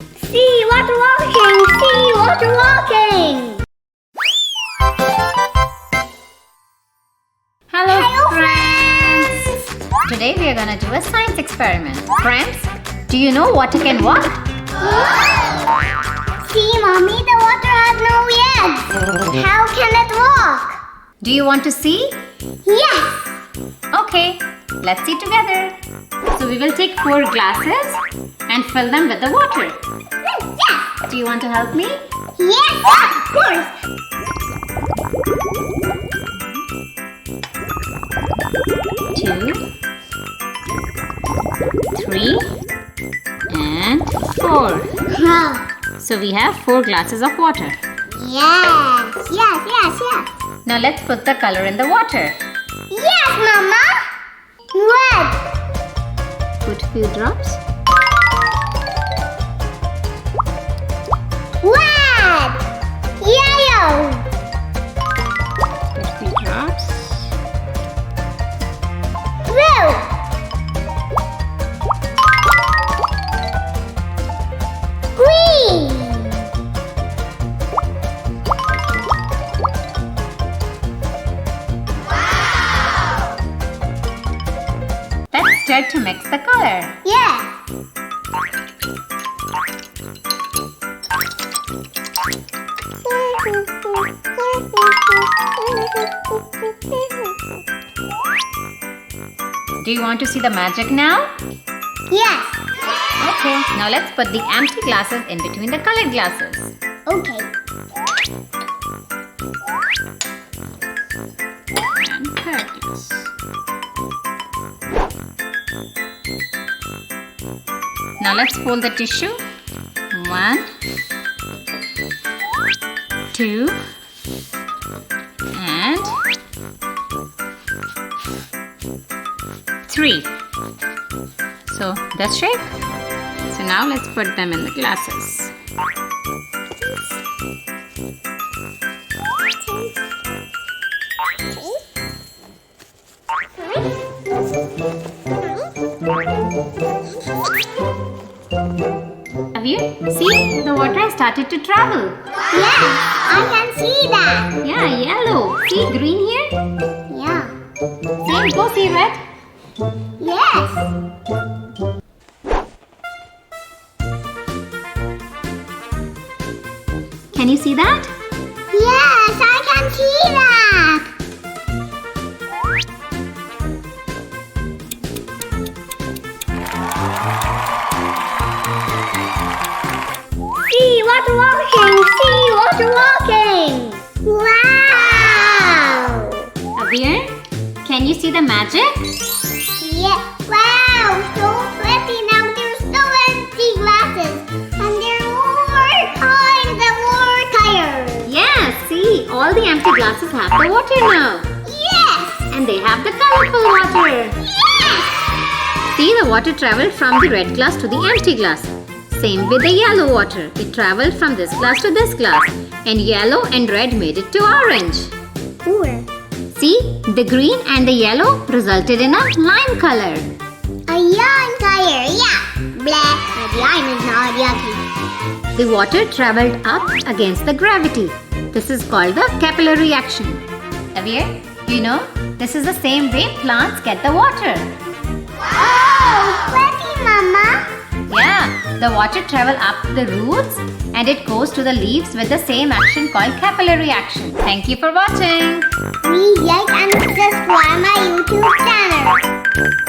See water walking! See water walking! Hello friends! Today we are going to do a science experiment. Friends, do you know water can walk? See, Mommy, the water has no legs. How can it walk? Do you want to see? Yes! Okay, let's see together. So we will take 4 glasses and fill them with the water. Yes! Do you want to help me? Yes, of course! 2, 3, and 4. So we have 4 glasses of water. Yes. Now let's put the color in the water. Yes, Mama! Red! Put few drops. Red! Yellow! Put few drops. Blue! Green! Let's start to mix the color. Yes! Do you want to see the magic now? Yes! Okay, now let's put the empty glasses in between the colored glasses. Okay. And third glass. Now let's fold the tissue. 1, 2, and 3. So this shape. So now let's put them in the glasses. Aveer, see, the water has started to travel. Yes, I can see that. Yeah, yellow. See green here? Yeah. Same, go see red. Yes. Can you see that? Yes, I can see that. See water walking. See water walking. Wow. Aveer, can you see the magic? Yeah. Wow, so pretty. Now there's so empty glasses. And there are more kinds and more tires. Yes, see, all the empty glasses have the water now. Yes. And they have the colorful water. Yes. See, the water traveled from the red glass to the empty glass. Same with the yellow water. It traveled from this glass to this glass. And yellow and red made it to orange. Cool. See, the green and the yellow resulted in a lime color. A yarn tire, yeah. Black, but lime is not yucky. The water traveled up against the gravity. This is called the capillary action. Aveer, you know, this is the same way plants get the water. Oh, pretty, Mama. Yeah, the water travels up the roots and it goes to the leaves with the same action called capillary action. Thank you for watching. Please like and subscribe my YouTube channel.